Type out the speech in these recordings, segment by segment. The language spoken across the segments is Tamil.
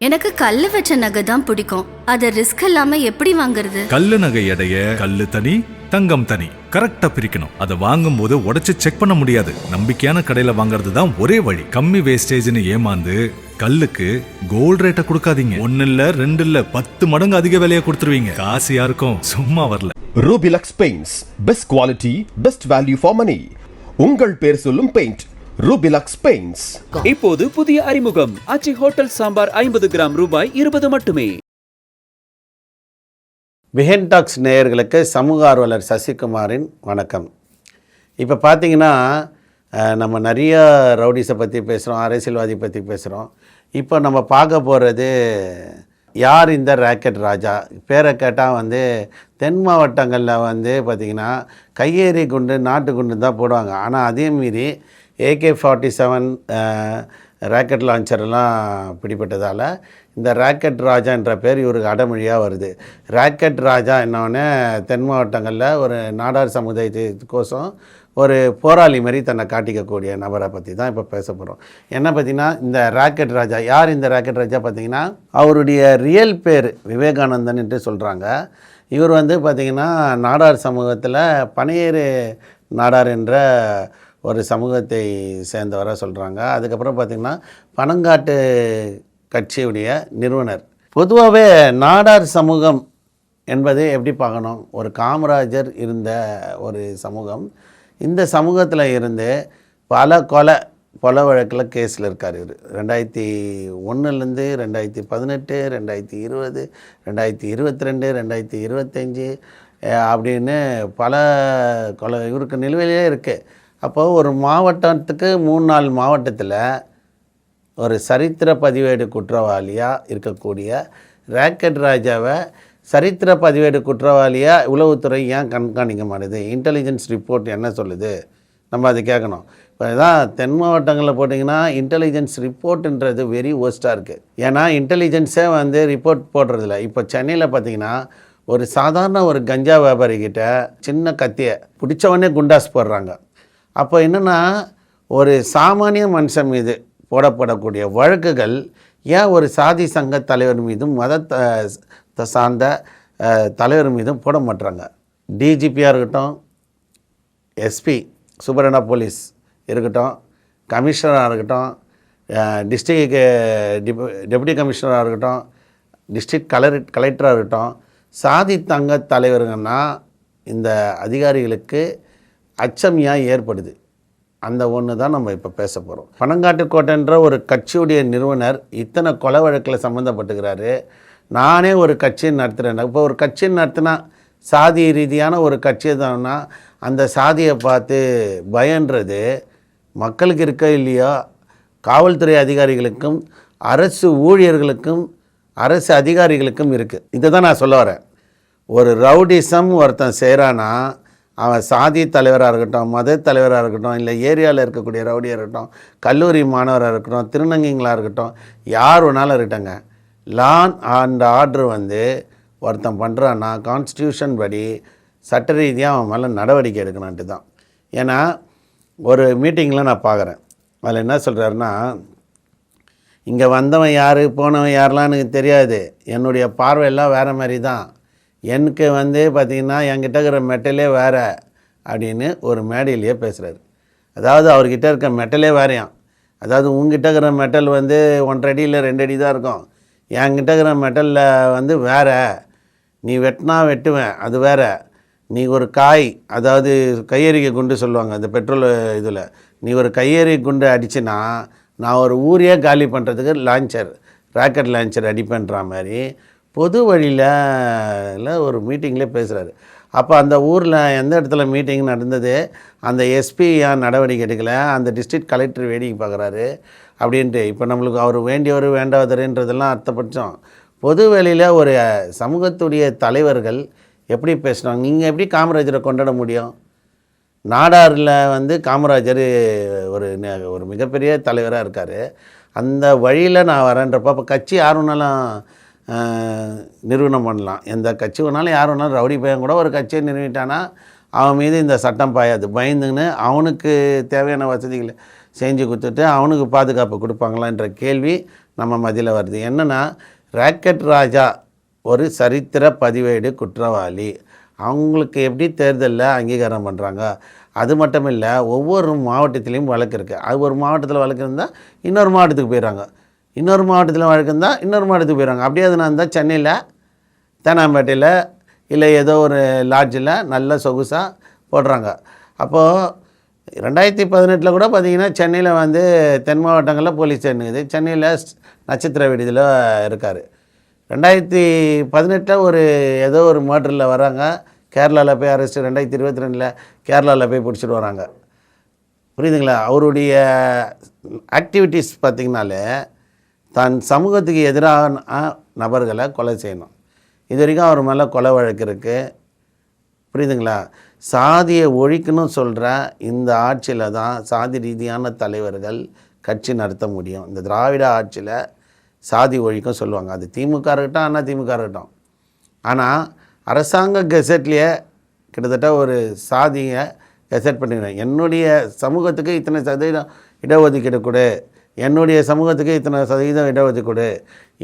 எனக்கு கல்லு வச்ச நகை தான் பிடிக்கும். அத ரிஸ்க் இல்லாம எப்படி வாங்குறது? கல்லு நகை எடைய கல்லு தனி தங்கம் தனி கரெக்டா பிரிக்கணும். அதை வாங்கும் போது உடைச்சு செக் பண்ண முடியாது. நம்பிக்கையான கடையில வாங்குறது தான் ஒரே வழி. கம்மி வேஸ்டேஜ்னு ஏமாந்து கல்லுக்கு கோல்ட் ரேட்டை கொடுக்காதீங்க. 1 இல்ல 2 இல்ல 10 மடங்கு அதிக விலையை கொடுத்துருவீங்க. காசு யாருக்கும் சும்மா வரல. Rubilux paints, best quality, best value for money. உங்கள் பேர் சொல்லும் பெயிண்ட் ரூபிலக்ஸ் பெயிண்ட்ஸ். இப்போது புதிய அறிமுகம் ஆச்சி ஹோட்டல் சாம்பார் 50 கிராம் ரூபாய் 20 மட்டுமே. பிஹைண்ட் டாக்ஸ் நேயர்களுக்கு சமூக ஆர்வலர் சசிகுமாரின் வணக்கம். இப்போ பார்த்தீங்கன்னா நம்ம நிறைய ரவுடிஸை பற்றி பேசுகிறோம், அரசியல்வாதி பற்றி பேசுகிறோம். இப்போ நம்ம பார்க்க போகிறது யார் இந்த ராக்கெட் ராஜா. பேரை கேட்டால் தென் மாவட்டங்களில் பார்த்திங்கன்னா கையேறி குண்டு நாட்டு குண்டு தான் போடுவாங்க. ஆனால் அதே மீறி AK-47 ராக்கெட் லான்ச்சர்லாம் பிடிப்பட்டதால் இந்த ராக்கெட் ராஜா என்ற பேர் இவருக்கு அடமொழியாக வருது. ராக்கெட் ராஜா என்னொன்னே தென் மாவட்டங்களில் ஒரு நாடார் சமுதாயத்துக்கோசம் ஒரு போராளி மாதிரி தன்னை காட்டிக்கக்கூடிய நபரை பற்றி தான் இப்போ பேச போகிறோம். என்ன பார்த்திங்கன்னா இந்த ராக்கெட் ராஜா யார்? இந்த ராக்கெட் ராஜா பார்த்திங்கன்னா அவருடைய ரியல் பேர் விவேகானந்தன் என்று சொல்கிறாங்க. இவர் பார்த்திங்கன்னா நாடார் சமூகத்தில் பனையேறு நாடார் என்ற ஒரு சமூகத்தை சேர்ந்தவராக சொல்கிறாங்க. அதுக்கப்புறம் பார்த்திங்கன்னா பனங்காட்டு கட்சியுடைய நிறுவனர். பொதுவாகவே நாடார் சமூகம் என்பது எப்படி பார்க்கணும்? ஒரு காமராஜர் இருந்த ஒரு சமூகம். இந்த சமூகத்தில் இருந்து பல கொலை வழக்கில் கேஸில் இருக்கார் இவர். 2001 2018 2020 2022 2025 அப்படின்னு பல கொலை இவருக்கு நிலுவையிலே இருக்குது. அப்போது ஒரு மாவட்டத்துக்கு 3-4 மாவட்டத்தில் ஒரு சரித்திர பதிவேடு குற்றவாளியாக இருக்கக்கூடிய ராக்கெட் ராஜாவை சரித்திர பதிவேடு குற்றவாளியாக உளவுத்துறை ஏன் கண்காணிக்க மாட்டேது? இன்டெலிஜென்ஸ் ரிப்போர்ட் என்ன சொல்லுது? நம்ம அதை கேட்கணும். இப்போ தான் தென் மாவட்டங்களில் போட்டிங்கன்னா இன்டெலிஜென்ஸ் ரிப்போர்ட்டுன்றது வெரி ஒர்ஸ்ட்டாக இருக்குது. ஏன்னா இன்டெலிஜென்ஸே ரிப்போர்ட் போடுறதில்ல. இப்போ சென்னையில் பார்த்திங்கன்னா ஒரு சாதாரண ஒரு கஞ்சா வியாபாரிக்கிட்ட சின்ன கத்தியை பிடிச்சவொடனே குண்டாஸ் போடுறாங்க. அப்போ என்னென்னா ஒரு சாமானிய மனுஷன் மீது போடப்படக்கூடிய வழக்குகள் ஏன் ஒரு சாதி சங்க தலைவர் மீதும் மதத்தை சார்ந்த தலைவர் மீதும் போட மாட்டுறாங்க? டிஜிபியாக இருக்கட்டும், எஸ்பி சுப்பரண்ணா போலீஸ் இருக்கட்டும், கமிஷனராக இருக்கட்டும், டிஸ்ட்ரிக்ட் டெபுட்டி கமிஷனராக இருக்கட்டும், டிஸ்ட்ரிக்ட் கலெக்டராக இருக்கட்டும், சாதி தங்க தலைவருங்கன்னா இந்த அதிகாரிகளுக்கு அச்சமியாக ஏற்படுது. அந்த ஒன்று தான் நம்ம இப்போ பேச போகிறோம். பனங்காட்டு கோட்டைன்ற ஒரு கட்சியுடைய நிறுவனர் இத்தனை கொலை வழக்கில் சம்மந்தப்பட்டுக்கிறாரு. நானே ஒரு கட்சியை நடத்துகிறேன். இப்போ ஒரு கட்சியை நடத்தினா சாதி ரீதியான ஒரு கட்சியை தான்னா அந்த சாதியை பார்த்து பயன்றது மக்களுக்கு இருக்க இல்லையோ, காவல்துறை அதிகாரிகளுக்கும் அரசு ஊழியர்களுக்கும் அரசு அதிகாரிகளுக்கும் இருக்குது. இதை தான் நான் சொல்ல வரேன். ஒரு ரவுடிசம் ஒருத்தன் செய்கிறான்னா அவன் சாதி தலைவராக இருக்கட்டும், மத தலைவராக இருக்கட்டும், இல்லை ஏரியாவில் இருக்கக்கூடிய ரவுடியாக இருக்கட்டும், கல்லூரி மாணவராக இருக்கட்டும், திருநங்கைங்களாக இருக்கட்டும், யார் வேணாலும் இருக்கட்டங்க, லான் அண்ட் ஆர்டர் ஒருத்தன் பண்ணுறான்னா கான்ஸ்டியூஷன் படி சட்ட ரீதியாக அவன் மேலே நடவடிக்கை எடுக்கணுன்ட்டு தான். ஏன்னா ஒரு மீட்டிங்கில் நான் பார்க்குறேன். அதில் என்ன சொல்கிறாருன்னா, இங்கே வந்தவன் யார் போனவன் யாரெலாம் எனக்கு தெரியாது, என்னுடைய பார்வையெல்லாம் வேறு மாதிரி தான், எனக்கு பார்த்திங்கன்னா என்கிட்ட இருக்கிற மெட்டலே வேறு அப்படின்னு ஒரு மேடையிலேயே பேசுகிறாரு. அதாவது அவர்கிட்ட இருக்க மெட்டலே வேறையாம். அதாவது உங்ககிட்ட இருக்கிற மெட்டல் 1.5 அடி இல்லை 2 அடி தான் இருக்கும், என்கிட்ட இருக்கிற மெட்டலில் வேறு, நீ வெட்டினா வெட்டுவேன் அது வேறு, நீ ஒரு காய், அதாவது கையெறிக்கை குண்டு சொல்லுவாங்க அந்த பெட்ரோல் இதில், நீ ஒரு கையெறி குண்டு அடிச்சுன்னா நான் ஒரு ஊரையே காலி பண்ணுறதுக்கு லான்ச்சர் ராக்கெட் லான்ச்சர் அடிப்பேன்ற மாதிரி பொது வழியில் ஒரு மீட்டிங்கில் பேசுகிறாரு. அப்போ அந்த ஊரில் எந்த இடத்துல மீட்டிங் நடந்தது, அந்த எஸ்பி ஏன் நடவடிக்கை எடுக்கலை, அந்த டிஸ்ட்ரிக்ட் கலெக்டர் வேடிக்கை பார்க்குறாரு அப்படின்ட்டு. இப்போ நம்மளுக்கு அவர் வேண்டியவர் வேண்டாதருன்றதெல்லாம் அர்த்தப்பட்சம். பொது வெளியில் ஒரு சமூகத்துடைய தலைவர்கள் எப்படி பேசுனாங்க? நீங்கள் எப்படி காமராஜரை கொண்டாட முடியும்? நாடாரில் காமராஜர் ஒரு மிகப்பெரிய தலைவராக இருக்கார். அந்த வழியில் நான் வரேன்றப்போ அப்போ கட்சி யார் வேணாலும் நிறுவனம் பண்ணலாம். எந்த கட்சி வேணாலும் யார் வேணாலும், ரவுடி பையன் கூட ஒரு கட்சியை நிறுவிட்டானா அவன் மீது இந்த சட்டம் பாயாது. பயந்துன்னு அவனுக்கு தேவையான வசதிகளை செஞ்சு கொடுத்துட்டு அவனுக்கு பாதுகாப்பு கொடுப்பாங்களான்ற கேள்வி நம்ம மத்தியில் வருது. என்னென்னா, ராக்கெட் ராஜா ஒரு சரித்திர பதிவேடு குற்றவாளி, அவங்களுக்கு எப்படி தேர்தலில் அங்கீகாரம் பண்ணுறாங்க. அது மட்டும் இல்லை, ஒவ்வொரு மாவட்டத்திலையும் வழக்கு இருக்குது. அது ஒரு மாவட்டத்தில் வழக்கு இருந்தால் இன்னொரு மாவட்டத்துக்கு போயிடுறாங்க, இன்னொரு மாவட்டத்தில் வழக்கு இருந்தால் இன்னொரு மாவட்டத்துக்கு போயிடுறாங்க. அப்படியே அது நான் இருந்தால் சென்னையில் தேனாம்பேட்டையில் இல்லை ஏதோ ஒரு லாட்ஜில் நல்ல சொகுசாக போடுறாங்க. அப்போது 2018 கூட பார்த்திங்கன்னா சென்னையில் வந்து தென் மாவட்டங்களில் போலீஸ் ஸ்டேஷன் இருக்குது. சென்னையில் நட்சத்திர விடுதியில் இருக்கார். 2018 ஒரு ஏதோ ஒரு மர்டரில் வராங்க, கேரளாவில் போய் அரெஸ்ட்டு. 2022 கேரளாவில் போய் பிடிச்சிட்டு வராங்க. புரியுதுங்களா? அவருடைய ஆக்டிவிட்டீஸ் பார்த்திங்கனாலே தன் சமூகத்துக்கு எதிரான நபர்களை கொலை செய்யணும். இது வரைக்கும் அவர் மேலே கொலை வழக்கு இருக்குது. புரியுதுங்களா? சாதியை ஒழிக்கணும்னு சொல்கிற இந்த ஆட்சியில் தான் சாதி ரீதியான தலைவர்கள் கட்சி நடத்த முடியும். இந்த திராவிட ஆட்சியில் சாதி ஒழிக்கும் சொல்லுவாங்க. அது திமுக இருக்கட்டும், அண்ணா திமுக இருக்கட்டும். ஆனால் அரசாங்க கெசட்லேயே கிட்டத்தட்ட ஒரு சாதியை கெசட் பண்ணிடுறேன். என்னுடைய சமூகத்துக்கு இத்தனை சதவீதம் இடஒதுக்கீடு கொடு, என்னுடைய சமூகத்துக்கு இத்தனை சதவீதம் இடஒதுக்கீடு.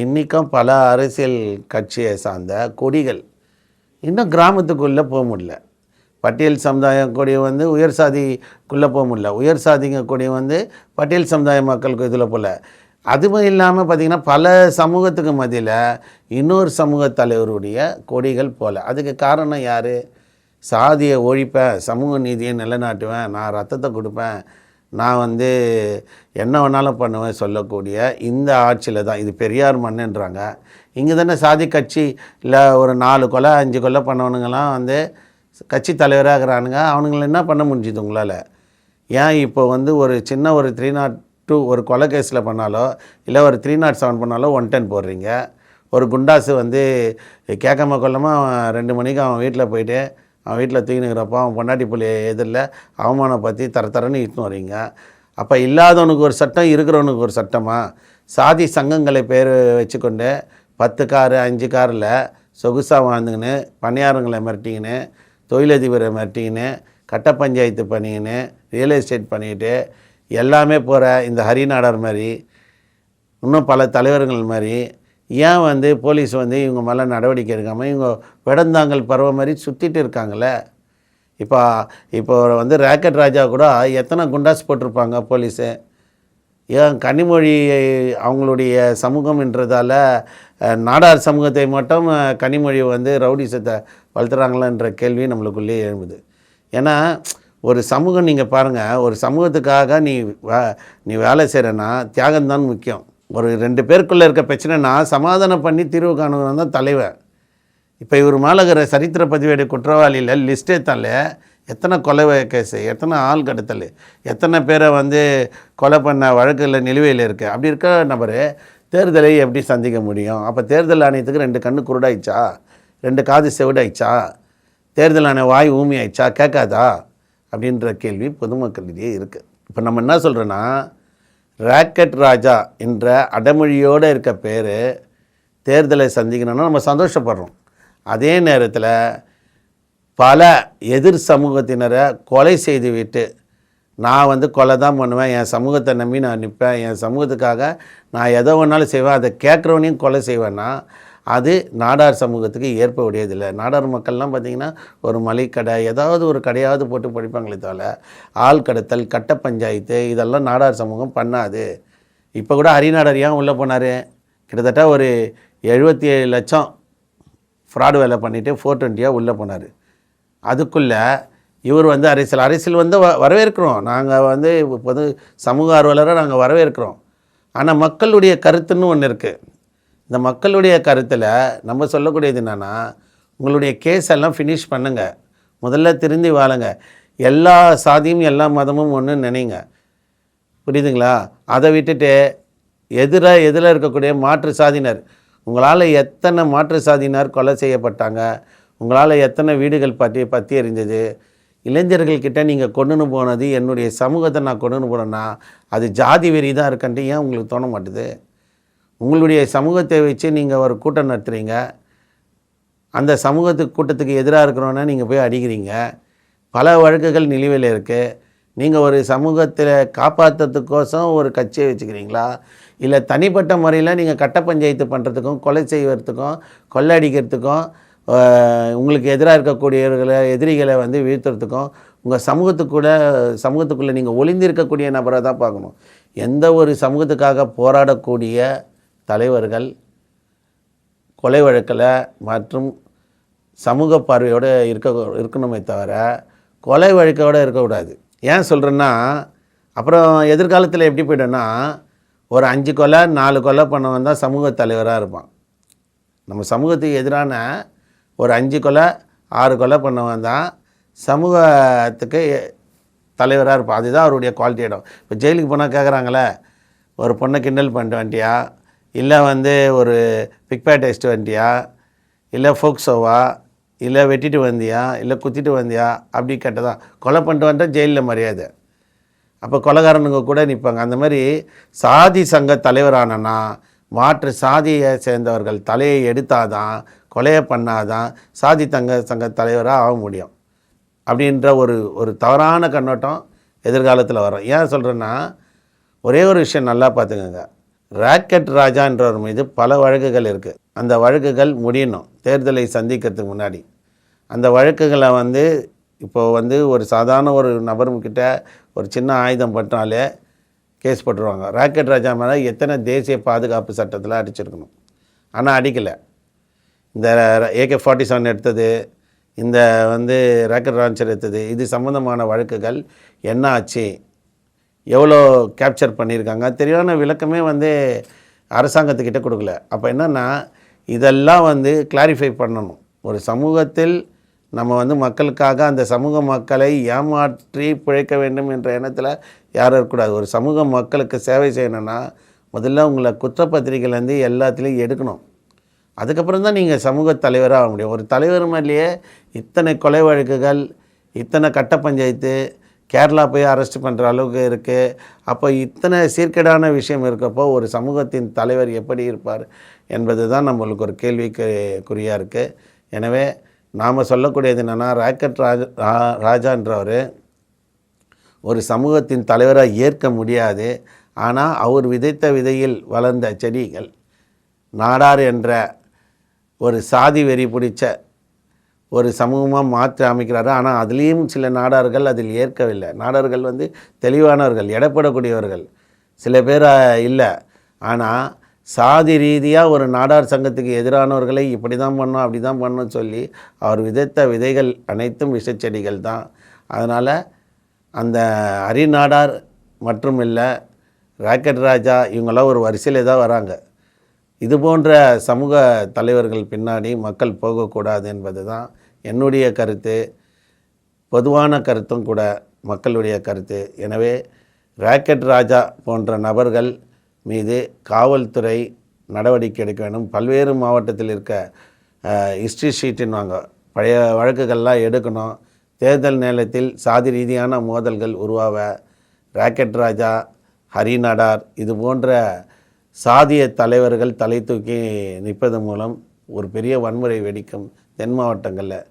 இன்றைக்கும் பல அரசியல் கட்சியை சார்ந்த கொடிகள் இன்னும் கிராமத்துக்குள்ளே போக முடியல. பட்டியல் சமுதாய கொடி வந்து உயர் சாதிக்குள்ளே போக முடியல, உயர் சாதிங்க கொடி வந்து பட்டியல் சமுதாய மக்களுக்கு இதில் போகல. அதுவும் இல்லாமல் பார்த்திங்கன்னா பல சமூகத்துக்கு மத்தியில் இன்னொரு சமூக தலைவருடைய கொடிகள் போகல. அதுக்கு காரணம் யார்? சாதியை ஒழிப்பேன், சமூக நீதியை நிலைநாட்டுவேன், நான் ரத்தத்தை கொடுப்பேன், நான் வந்து என்ன வேணாலும் பண்ணுவேன் சொல்லக்கூடிய இந்த ஆட்சியில் தான். இது பெரியார் மண்ணுன்றாங்க. இங்கே தானே சாதி கட்சி இல்லை ஒரு 4 கொலை 5 கொலை பண்ணவனுங்கெல்லாம் வந்து கட்சி தலைவராக இருக்கிறானுங்க. அவனுங்களை என்ன பண்ண முடிஞ்சுது உங்களால்? ஏன் இப்போ வந்து ஒரு சின்ன ஒரு 302 ஒரு கொலை கேஸில் பண்ணாலோ இல்லை ஒரு 307 பண்ணாலோ 110 போடுறீங்க. ஒரு குண்டாசு வந்து கேட்காம கொள்ளாமல் 2 மணிக்கு அவன் வீட்டில் போயிட்டு அவன் வீட்டில் தூங்கினுக்கிறப்போ அவன் பொண்டாட்டி புள்ளி எதிரில் அவமானப்படுத்தி தரன்னு இட்டுன்னு வரீங்க. அப்போ இல்லாதவனுக்கு ஒரு சட்டம், இருக்கிறவனுக்கு ஒரு சட்டமா? சாதி சங்கங்களை பேர் வச்சுக்கொண்டு 10 காரு 5 காரில் சொகுசாக வாழ்ந்துக்கின்னு பணியாரங்களை மிரட்டிக்கின்னு தொழிலதிபரை மிரட்டிக்கின்னு கட்ட பஞ்சாயத்து பண்ணிக்கின்னு ரியல் எஸ்டேட் பண்ணிக்கிட்டு எல்லாமே போகிற இந்த ஹரிநாடர் மாதிரி இன்னும் பல தலைவர்கள் மாதிரி ஏன் வந்து போலீஸ் வந்து இவங்க மேலே நடவடிக்கை எடுக்காமல் இவங்க விடந்தாங்கல் பறவை மாதிரி சுற்றிட்டு இருக்காங்களே? இப்போ வந்து ராக்கெட் ராஜா கூட எத்தனை குண்டாஸ் போட்டிருப்பாங்க போலீஸு? ஏன் கனிமொழி அவங்களுடைய சமூகம்ன்றதால நாடார் சமூகத்தை மட்டும் கனிமொழி வந்து ரவுடிசத்தை வளர்த்துறாங்களான்ற கேள்வி நம்மளுக்குள்ளேயே எழும்புது. ஏன்னா ஒரு சமூகம் நீங்கள் பாருங்கள், ஒரு சமூகத்துக்காக நீ வேலை செய்கிறன்னா தியாகம்தான் முக்கியம். ஒரு 2 பேருக்குள்ளே இருக்க பிரச்சனைனா சமாதானம் பண்ணி தீர்வு காணுவன் தான் தலைவர். இப்போ இவர் மேலகிற சரித்திர பதிவேடு குற்றவாளியில் லிஸ்ட்டே தரல. எத்தனை கொலை கேஸு, எத்தனை ஆள் கடத்தல், எத்தனை பேரை வந்து கொலை பண்ண வழக்கில் நிலுவையில் இருக்குது. அப்படி இருக்க நபர் தேர்தலை எப்படி சந்திக்க முடியும்? அப்போ தேர்தல் ஆணையத்துக்கு 2 கண்ணு குருடாயிடுச்சா, 2 காது செவிடாயிடுச்சா, தேர்தல் ஆணைய வாய் ஊமி ஆயிடுச்சா, கேட்காதா அப்படின்ற கேள்வி பொதுமக்களிடையே இருக்குது. இப்போ நம்ம என்ன சொல்கிறோன்னா, ராக்கெட் ராஜா என்ற அடமொழியோடு இருக்க பேர் தேர்தலை சந்திக்கணும்னா நம்ம சந்தோஷப்படுறோம். அதே நேரத்தில் பல எதிர் சமூகத்தினரை கொலை செய்துவிட்டு நான் வந்து கொலை தான் பண்ணுவேன், என் சமூகத்தை நம்பி நான் நிற்பேன், என் சமூகத்துக்காக நான் எதை வேணாலும் செய்வேன், அதை கேட்குறவனையும் கொலை செய்வேன்னா அது நாடார் சமூகத்துக்கு ஏற்ப உடையதில்லை. நாடார் மக்கள்லாம் பார்த்திங்கன்னா ஒரு மளிகை ஏதாவது ஒரு கடையாவது போட்டு படிப்பாங்களே தவிர ஆள் கடத்தல் கட்ட பஞ்சாயத்து இதெல்லாம் நாடார் சமூகம் பண்ணாது. இப்போ கூட ஹரிநாடர் ஏன் உள்ளே போனார்? கிட்டத்தட்ட ஒரு 77 லட்சம் ஃப்ராடு வேலை பண்ணிவிட்டு 420 உள்ளே போனார். அதுக்குள்ளே இவர் வந்து அரசியல் வந்து வரவேற்கிறோம், நாங்கள் வந்து பொது சமூக ஆர்வலராக நாங்கள் வரவேற்கிறோம். ஆனால் மக்களுடைய கருத்துன்னு ஒன்று இருக்குது. இந்த மக்களுடைய கருத்தில் நம்ம சொல்லக்கூடியது என்னென்னா, உங்களுடைய கேஸ் எல்லாம் ஃபினிஷ் பண்ணுங்கள், முதல்ல திருந்தி வாழுங்க, எல்லா சாதியும் எல்லா மதமும் ஒன்று நினைங்க. புரியுதுங்களா? அதை விட்டுட்டு எதில் இருக்கக்கூடிய மாற்று சாதியினர், உங்களால் எத்தனை மாற்று சாதியினர் கொலை செய்யப்பட்டாங்க, உங்களால் எத்தனை வீடுகள் பற்றி எறிஞ்சது, இளைஞர்கள்கிட்ட நீங்கள் கொண்டுன்னு போனது என்னுடைய சமூகத்தை நான் கொண்டுன்னு போனேன்னா அது ஜாதி வெறி தான் இருக்கன்ட்டு ஏன் உங்களுக்கு தோண மாட்டுது? உங்களுடைய சமூகத்தை வச்சு நீங்கள் ஒரு கூட்டம் நடத்துகிறீங்க, அந்த கூட்டத்துக்கு எதிராக இருக்கிறோன்னா நீங்கள் போய் அடிக்கிறீங்க. பல வழக்குகள் நிலுவையில் இருக்குது. நீங்கள் ஒரு சமூகத்தில் காப்பாற்றுறதுக்கோசம் ஒரு கட்சியை வச்சுக்கிறீங்களா, இல்லை தனிப்பட்ட முறையில் நீங்கள் கட்ட பஞ்சாயத்து பண்ணுறதுக்கும் கொலை செய்வதுக்கும் கொள்ளடிக்கிறதுக்கும் உங்களுக்கு எதிராக இருக்கக்கூடியவர்களை எதிரிகளை வந்து வீழ்த்துறதுக்கும் உங்கள் சமூகத்துக்குள்ளே நீங்கள் ஒளிந்திருக்கக்கூடிய நபரை தான் பார்க்கணும். எந்த ஒரு சமூகத்துக்காக போராடக்கூடிய தலைவர்கள் கொலை வழக்கில் மற்றும் சமூக பார்வையோடு இருக்கணுமே தவிர கொலை வழக்கோடு இருக்கக்கூடாது. ஏன் சொல்கிறேன்னா, அப்புறம் எதிர்காலத்தில் எப்படி போய்ட்டோன்னா, ஒரு 5 கொலை 4 கொலை பண்ணவன் தான் சமூக தலைவராக இருப்பான். நம்ம சமூகத்துக்கு எதிரான ஒரு 5 கொலை 6 கொலை பண்ணவன் தான் சமூகத்துக்கு தலைவராக இருப்பான். அதுதான் அவருடைய குவாலிட்டி இடம். இப்போ ஜெயிலுக்கு போனால் கேட்குறாங்களே, ஒரு பொண்ணை கிண்டல் பண்ணிட்டு வந்துட்டியா, இல்லை வந்து ஒரு பிக்பேட் வந்துட்டியா, இல்லை ஃபோக்ஸோவா, இல்லை வெட்டிட்டு வந்தியா, இல்லை குத்திட்டு வந்தியா, அப்படி கேட்டதான். கொலை பண்ணிட்டு வந்துட்டா ஜெயிலில் மரியாதை. அப்போ கொலைகாரனுங்க கூட நிற்பாங்க. அந்த மாதிரி சாதி சங்க தலைவரானனா மாற்று சாதியை சேர்ந்தவர்கள் தலையை எடுத்தாதான், கொலையை பண்ணாதான் சாதி சங்க தலைவராக ஆக முடியும் அப்படின்ற ஒரு தவறான கண்ணோட்டம் எதிர்காலத்தில் வரும். ஏன் சொல்கிறேன்னா, ஒரே ஒரு விஷயம் நல்லா பார்த்துக்கோங்க. ராக்கெட் ராஜான்றவர் மீது பல வழக்குகள் இருக்குது. அந்த வழக்குகள் முடியணும் தேர்தலை சந்திக்கிறதுக்கு முன்னாடி. அந்த வழக்குகளை வந்து இப்போது ஒரு சாதாரண ஒரு நபர்கிட்ட ஒரு சின்ன ஆயுதம் பட்டாலே கேஸ் போட்டுருவாங்க. ராக்கெட் ராஜா மேலே எத்தனை தேசிய பாதுகாப்பு சட்டத்தில் அடிச்சிருக்கணும், ஆனால் அடிக்கலை. இந்த AK-47 எடுத்தது, இந்த ராக்கெட் லான்ச்சர் எடுத்தது, இது சம்மந்தமான வழக்குகள் என்ன ஆச்சு, எவ்வளோ கேப்சர் பண்ணியிருக்காங்க, தெளிவான விளக்கமே அரசாங்கத்துக்கிட்ட கொடுக்கல. அப்போ என்னென்னா, இதெல்லாம் கிளாரிஃபை பண்ணணும். ஒரு சமூகத்தில் நம்ம மக்களுக்காக அந்த சமூக மக்களை ஏமாற்றி பிழைக்க வேண்டும் என்ற எண்ணத்தில் யாரும் இருக்கக்கூடாது. ஒரு சமூக மக்களுக்கு சேவை செய்யணும்னா முதல்ல உங்களை குற்றப்பத்திரிகைலேருந்து எல்லாத்துலேயும் எடுக்கணும். அதுக்கப்புறம் தான் நீங்கள் சமூக தலைவராக ஆக முடியும். ஒரு தலைவர் மேலேயே இத்தனை கொலை வழக்குகள், இத்தனை கட்ட பஞ்சாயத்து, கேரளா போய் அரெஸ்ட் பண்ணுற அளவுக்கு இருக்குது. அப்போ இத்தனை சீர்கேடான விஷயம் இருக்கப்போ ஒரு சமூகத்தின் தலைவர் எப்படி இருப்பார் என்பது தான் நம்மளுக்கு ஒரு கேள்விக்குறியாக இருக்குது. எனவே நாம் சொல்லக்கூடியது என்னென்னா, ராக்கெட் ராஜான்றவர் ஒரு சமூகத்தின் தலைவராக ஏற்க முடியாது. ஆனால் அவர் விதைத்த விதையில் வளர்ந்த செடிகள் நாடார் என்ற ஒரு சாதி வெறி பிடிச்ச ஒரு சமூகமாக மாற்றி அமைக்கிறாரு. ஆனால் அதுலேயும் சில நாடார்கள் அதில் ஏற்கவில்லை. நாடார்கள் தெளிவானவர்கள், எடப்படக்கூடியவர்கள், சில பேர் இல்லை. ஆனால் சாதி ரீதியாக ஒரு நாடார் சங்கத்துக்கு எதிரானவர்களை இப்படி தான் பண்ணோம் அப்படி தான் பண்ணோன்னு சொல்லி அவர் விதைத்த விதைகள் அனைத்தும் விஷச்செடிகள் தான். அதனால் அந்த அரிநாடார் மற்றும் இல்லை ராக்கெட் ராஜா இவங்களாம் ஒரு வரிசையில் தான் வராங்க. இது போன்ற சமூக தலைவர்கள் பின்னாடி மக்கள் போகக்கூடாது என்பது தான் என்னுடைய கருத்து, பொதுவான கருத்தும் கூட மக்களுடைய கருத்து. எனவே ராக்கெட் ராஜா போன்ற நபர்கள் மீது காவல்துறை நடவடிக்கை எடுக்க வேண்டும். பல்வேறு மாவட்டத்தில் இருக்க ஹிஸ்ட்ரி ஷீட்டுன்னு பழைய வழக்குகள்லாம் எடுக்கணும். தேர்தல் நேரத்தில் சாதி ரீதியான மோதல்கள் உருவாக ராக்கெட் ராஜா, ஹரிநாடார் இது போன்ற சாதிய தலைவர்கள் தலை தூக்கி நிற்பதன் மூலம் ஒரு பெரிய வன்முறை வெடிக்கும் தென் மாவட்டங்களில்.